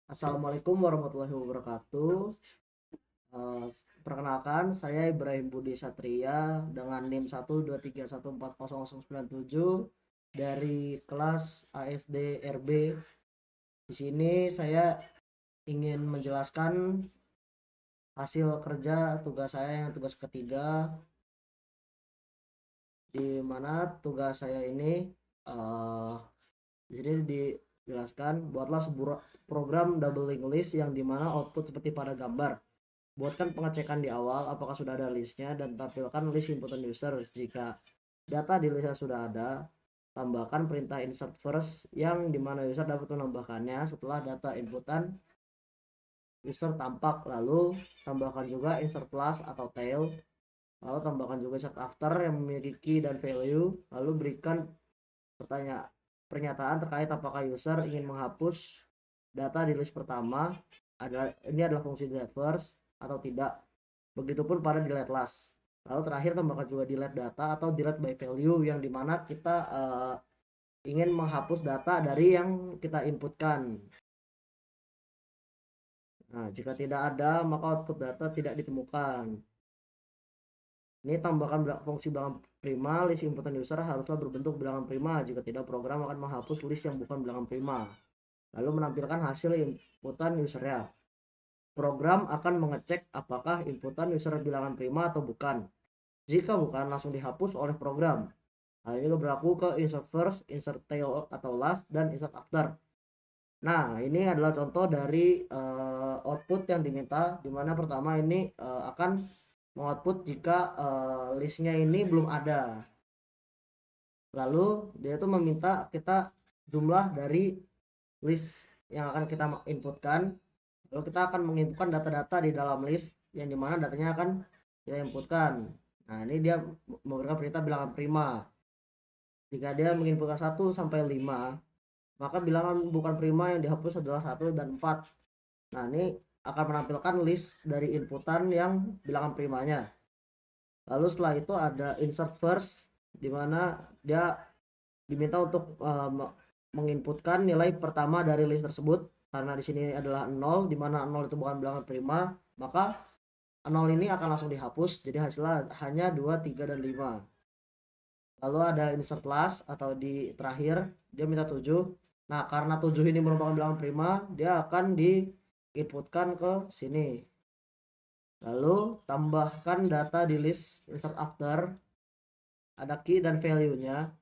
Assalamualaikum warahmatullahi wabarakatuh. Perkenalkan, saya Ibrahim Budi Satria dengan NIM 123140097 dari kelas ASD RB. Di sini saya ingin menjelaskan hasil kerja tugas saya yang tugas ketiga, di mana tugas saya ini uh, di sini dijelaskan buatlah sebuah program doubling list yang dimana output seperti pada gambar. Buatkan pengecekan di awal apakah sudah ada listnya dan tampilkan list inputan user. Jika data di listnya sudah ada, tambahkan perintah insert first yang dimana user dapat menambahkannya setelah data inputan user tampak. Lalu tambahkan juga insert plus atau tail. Lalu tambahkan juga insert after yang memiliki key dan value. Lalu berikan pernyataan terkait apakah user ingin menghapus data di list pertama. Ini adalah fungsi delete first atau tidak. Begitupun pada delete last. Lalu terakhir tambahkan juga delete data atau delete by value yang dimana kita ingin menghapus data dari yang kita inputkan. Nah, jika tidak ada maka output data tidak ditemukan. Ini tambahkan fungsi bilangan prima. List inputan user haruslah berbentuk bilangan prima. Jika tidak, program akan menghapus list yang bukan bilangan prima. Lalu menampilkan hasil inputan usernya. Program akan mengecek apakah inputan user bilangan prima atau bukan. Jika bukan, langsung dihapus oleh program. Hal ini berlaku ke insert first, insert tail atau last, dan insert after. Nah, ini adalah contoh dari output yang diminta, dimana pertama ini akan mengoutput jika listnya ini belum ada. Lalu dia itu meminta kita jumlah dari list yang akan kita inputkan. Lalu kita akan menginputkan data-data di dalam list yang dimana datanya akan kita inputkan. Nah, ini dia memberikan perintah bilangan prima. Jika dia menginputkan 1 sampai 5, maka bilangan bukan prima yang dihapus adalah 1 dan 4. Nah, ini akan menampilkan list dari inputan yang bilangan primanya. Lalu setelah itu ada insert first, di mana dia diminta untuk menginputkan nilai pertama dari list tersebut. Karena di sini adalah 0, di mana 0 itu bukan bilangan prima, maka 0 ini akan langsung dihapus, jadi hasilnya hanya 2, 3, dan 5. Lalu ada insert last atau di terakhir, dia minta 7. Nah, karena 7 ini merupakan bilangan prima, dia akan diinputkan ke sini. Lalu tambahkan data di list insert after, ada key dan value-nya.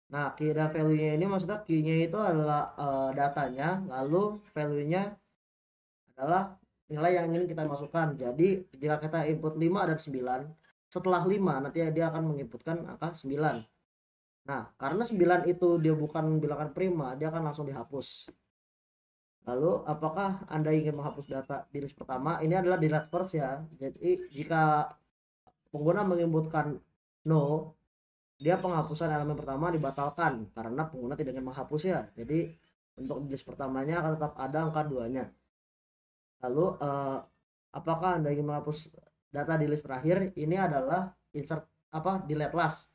Nah, key dan value-nya ini maksudnya key-nya itu adalah datanya, lalu value-nya adalah nilai yang ingin kita masukkan. Jadi, jika kita input 5 dan 9, setelah 5 nanti dia akan menginputkan angka 9. Nah, karena 9 itu dia bukan bilangan prima, dia akan langsung dihapus. Lalu, apakah Anda ingin menghapus data di list pertama? Ini adalah delete first ya. Jadi, jika pengguna menginputkan no, dia penghapusan elemen pertama dibatalkan karena pengguna tidak ingin menghapus ya. Jadi, untuk list pertamanya akan tetap ada angka 2-nya. Lalu, apakah Anda ingin menghapus data di list terakhir? Ini adalah insert delete last.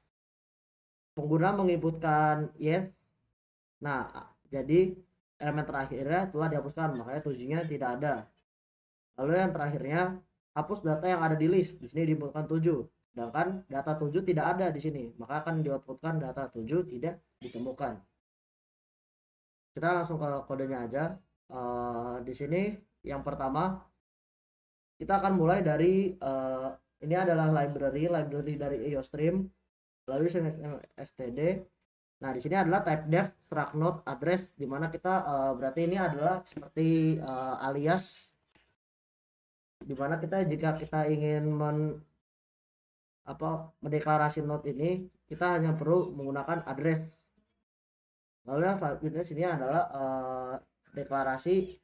Pengguna menginputkan yes. Nah, jadi elemen terakhirnya telah dihapuskan, makanya 7-nya tidak ada. Lalu yang terakhirnya, hapus data yang ada di list. Di sini diinputkan 7. Sedangkan data 7 tidak ada di sini, maka akan dioutputkan data 7 tidak ditemukan. Kita langsung ke kodenya aja. Di sini yang pertama kita akan mulai dari ini adalah library dari IOStream, lalu std. Nah, di sini adalah type def struct node address, di mana kita berarti ini adalah seperti alias, di mana kita jika kita ingin mendeklarasi node ini, kita hanya perlu menggunakan address. Lalu yang selanjutnya sini adalah deklarasi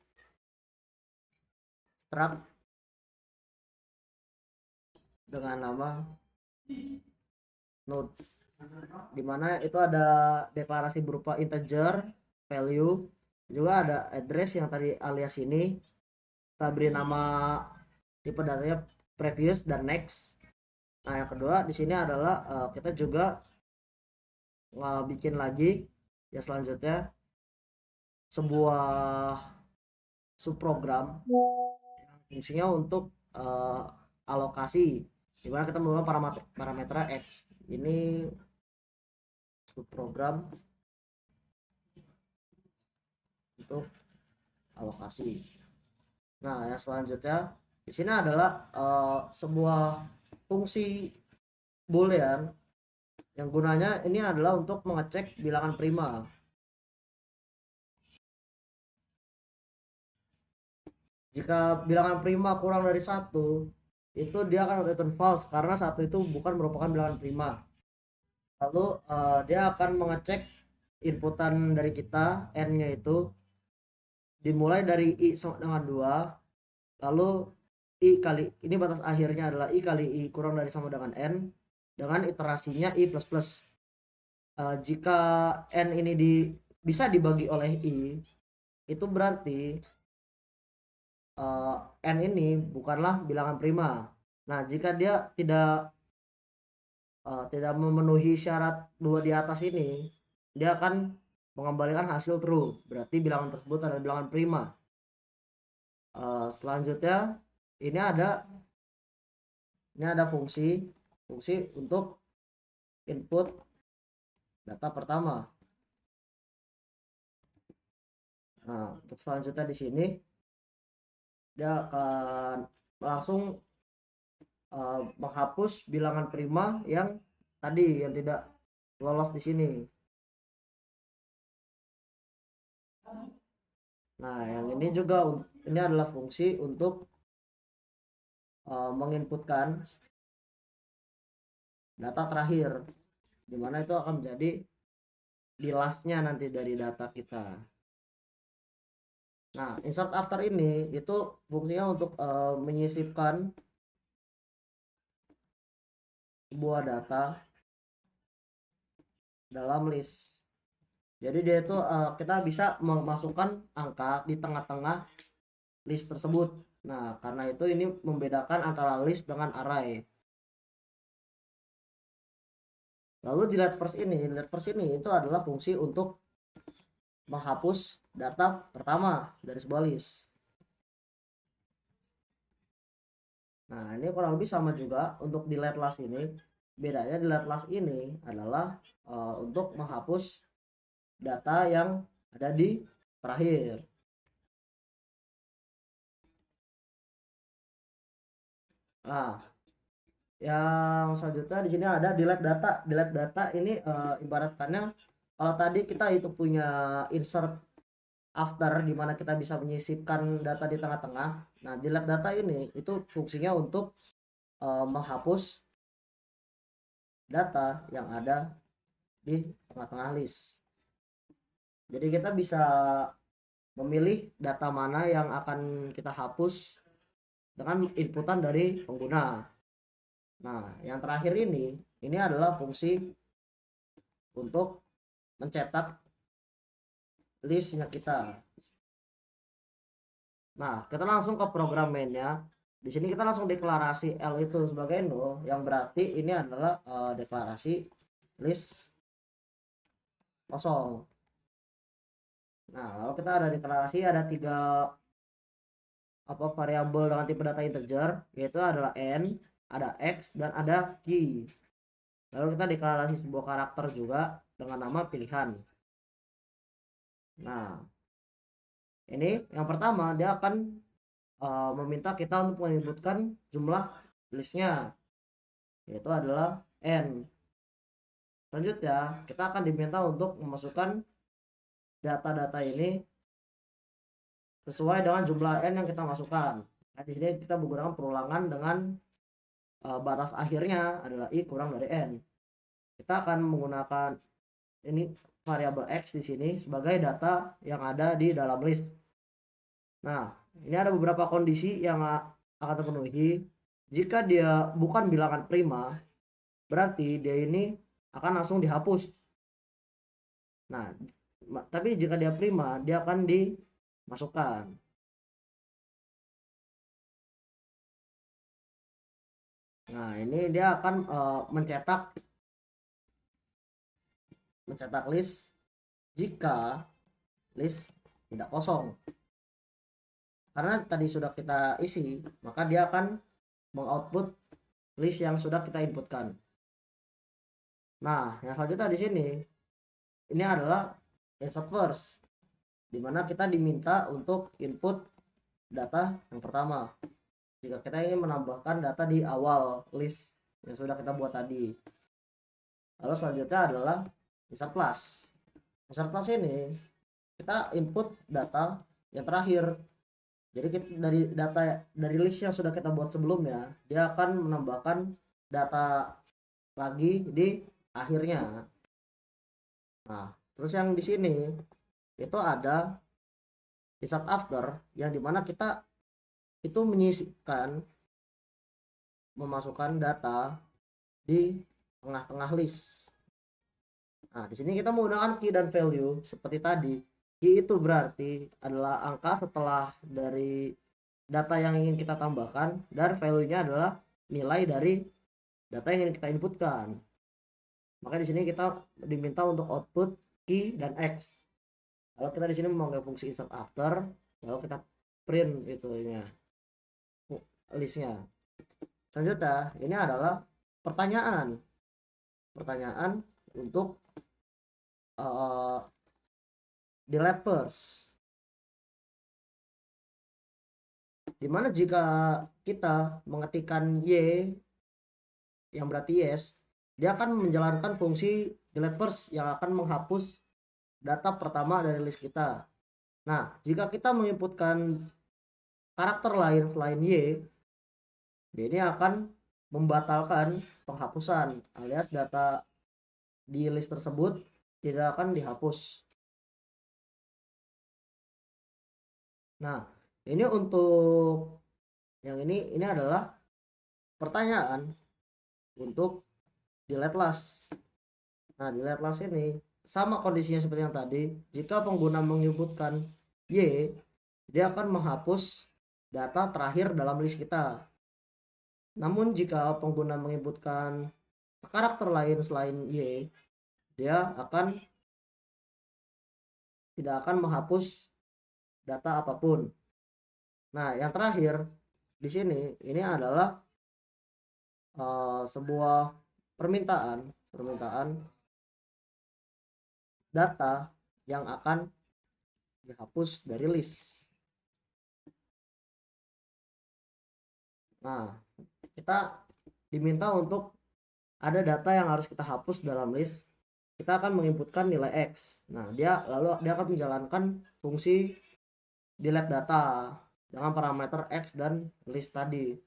struct dengan nama node, dimana itu ada deklarasi berupa integer, value, juga ada address yang tadi alias ini kita beri nama tipe datanya previous dan next. Nah, yang kedua di sini adalah kita juga bikin lagi ya selanjutnya sebuah subprogram yang fungsinya untuk alokasi, dimana kita menggunakan parameter X. Ini subprogram untuk alokasi. Nah, yang selanjutnya di sini adalah sebuah fungsi boolean yang gunanya ini adalah untuk mengecek bilangan prima. Jika bilangan prima kurang dari 1, itu dia akan return false karena 1 itu bukan merupakan bilangan prima. Lalu dia akan mengecek inputan dari kita, n-nya itu dimulai dari i sama dengan 2, lalu i kali, ini batas akhirnya adalah i kali i kurang dari sama dengan n, dengan iterasinya i plus plus. Jika n ini bisa dibagi oleh i, itu berarti n ini bukanlah bilangan prima. Nah, jika dia tidak memenuhi syarat dua di atas ini, dia akan mengembalikan hasil true, berarti bilangan tersebut adalah bilangan prima. Selanjutnya ini ada fungsi untuk input data pertama. Nah, untuk selanjutnya di sini dia akan langsung menghapus bilangan prima yang tadi yang tidak lolos di sini. Nah, yang ini juga ini adalah fungsi untuk menginputkan data terakhir, dimana itu akan menjadi di lastnya nanti dari data kita. Nah, insert after ini itu fungsinya untuk menyisipkan sebuah data dalam list. Jadi dia itu kita bisa memasukkan angka di tengah-tengah list tersebut. Nah, karena itu ini membedakan antara list dengan array. Lalu delete first ini itu adalah fungsi untuk menghapus data pertama dari sebuah list. Nah, ini kurang lebih sama juga untuk delete last ini. Bedanya delete last ini adalah untuk menghapus data yang ada di terakhir. Nah, yang selanjutnya di sini ada delete data. Delete data ini ibaratkannya kalau tadi kita itu punya insert after di mana kita bisa menyisipkan data di tengah-tengah. Nah, delete data ini itu fungsinya untuk menghapus data yang ada di tengah-tengah list. Jadi kita bisa memilih data mana yang akan kita hapus dengan inputan dari pengguna. Nah, yang terakhir ini adalah fungsi untuk mencetak listnya kita. Nah, kita langsung ke program mainnya. Di sini kita langsung deklarasi L itu sebagai null, yang berarti ini adalah deklarasi list kosong. Nah, lalu kita ada deklarasi ada 3 variabel dengan tipe data integer, yaitu adalah n, ada x, dan ada key. Lalu kita deklarasi sebuah karakter juga dengan nama pilihan. Nah, ini yang pertama dia akan meminta kita untuk menyebutkan jumlah listnya, yaitu adalah n. Selanjutnya kita akan diminta untuk memasukkan data-data ini sesuai dengan jumlah n yang kita masukkan. Nah, di sini kita menggunakan perulangan dengan batas akhirnya adalah i kurang dari n. Kita akan menggunakan ini variabel x di sini sebagai data yang ada di dalam list. Nah, ini ada beberapa kondisi yang akan terpenuhi. Jika dia bukan bilangan prima, berarti dia ini akan langsung dihapus. Nah, tapi jika dia prima, dia akan dimasukkan. Nah, ini dia akan mencetak list jika list tidak kosong. karena tadi sudah kita isi, maka dia akan mengoutput list yang sudah kita inputkan. Nah, yang selanjutnya di sini ini adalah insert first, dimana kita diminta untuk input data yang pertama jika kita ingin menambahkan data di awal list yang sudah kita buat tadi. Lalu selanjutnya adalah insert class. Insert class ini kita input data yang terakhir. Jadi dari data dari list yang sudah kita buat sebelumnya, dia akan menambahkan data lagi di akhirnya. Nah, terus yang di sini itu ada insert after, yang dimana kita itu menyisipkan, memasukkan data di tengah-tengah list. Nah, di sini kita menggunakan key dan value seperti tadi. Key itu berarti adalah angka setelah dari data yang ingin kita tambahkan, dan value-nya adalah nilai dari data yang ingin kita inputkan. Maka di sini kita diminta untuk output key dan x. Kalau kita di sini memanggil fungsi insert after, lalu kita print itunya listnya. Selanjutnya ini adalah pertanyaan untuk delete first, dimana jika kita mengetikkan y yang berarti yes, dia akan menjalankan fungsi delete first yang akan menghapus data pertama dari list kita. Nah, jika kita menginputkan karakter lain selain y, ini akan membatalkan penghapusan, alias data di list tersebut tidak akan dihapus. Nah, ini untuk yang ini adalah pertanyaan untuk delete last. Nah, delete last ini sama kondisinya seperti yang tadi. Jika pengguna menyebutkan y, dia akan menghapus data terakhir dalam list kita. Namun jika pengguna menyebutkan karakter lain selain y, dia tidak akan menghapus data apapun. Nah, yang terakhir di sini ini adalah sebuah permintaan data yang akan dihapus dari list. Nah, kita diminta untuk ada data yang harus kita hapus dalam list. Kita akan menginputkan nilai x. Nah, dia akan menjalankan fungsi delete data dengan parameter x dan list tadi.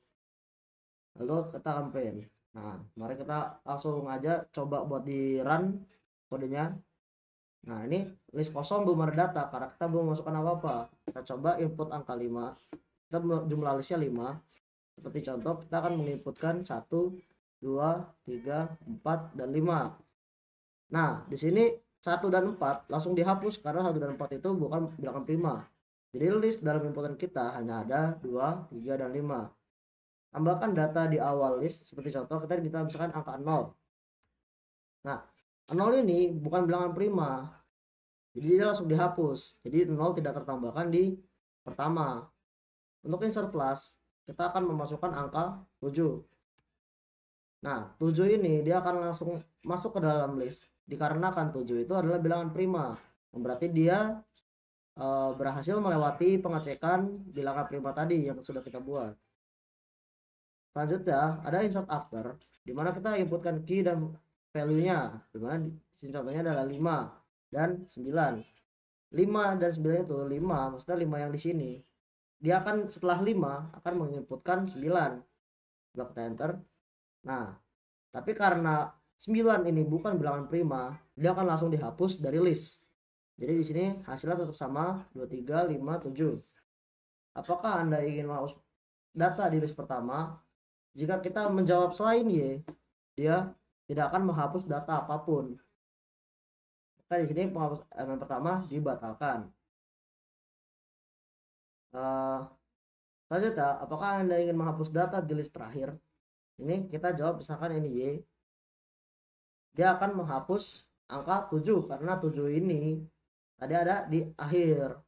Lalu kita akan print. Nah, mari kita langsung aja coba buat di run kodenya. Nah, ini list kosong, belum ada data karena kita belum masukkan apa-apa. Kita coba input angka 5. Kita jumlah listnya 5. Seperti contoh, kita akan menginputkan 1, 2, 3, 4, dan 5. Nah, di sini 1 dan 4 langsung dihapus karena 1 dan 4 itu bukan bilangan prima. Jadi list dalam inputan kita hanya ada 2, 3, dan 5. Tambahkan data di awal list, seperti contoh kita misalkan angka 0. Nah, 0 ini bukan bilangan prima, jadi dia langsung dihapus. Jadi 0 tidak tertambahkan di pertama. Untuk insert class, kita akan memasukkan angka 7. Nah, 7 ini dia akan langsung masuk ke dalam list, dikarenakan 7 itu adalah bilangan prima, berarti dia berhasil melewati pengecekan bilangan prima tadi yang sudah kita buat. Selanjutnya ada insert after, dimana kita inputkan key dan value-nya, dimana contohnya adalah 5 dan 9. 5 dan 9 itu 5, maksudnya 5 yang di sini. Dia akan setelah 5 akan menginputkan 9. Coba kita enter. Nah, tapi karena 9 ini bukan bilangan prima, dia akan langsung dihapus dari list. Jadi di sini hasilnya tetap sama 23, 5, 7. Apakah Anda ingin menghapus data di list pertama? Jika kita menjawab selain Y, dia tidak akan menghapus data apapun. Maka di sini penghapus elemen pertama dibatalkan. Selanjutnya, apakah Anda ingin menghapus data di list terakhir? Ini kita jawab misalkan ini Y. Dia akan menghapus angka 7 karena 7 ini tadi ada di akhir.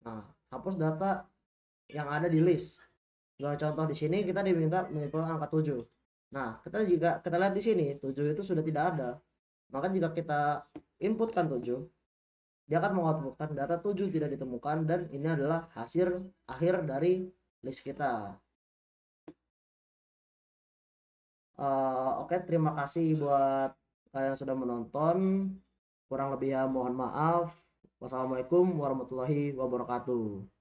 Nah, hapus data yang ada di list. Contoh di sini kita diminta menginput angka 7. Nah, kita lihat di sini 7 itu sudah tidak ada. Maka jika kita inputkan 7, dia akan mengoutputkan data 7 tidak ditemukan, dan ini adalah hasil akhir dari list kita. Oke, terima kasih buat kalian yang sudah menonton. Kurang lebih ya mohon maaf. Wassalamualaikum warahmatullahi wabarakatuh.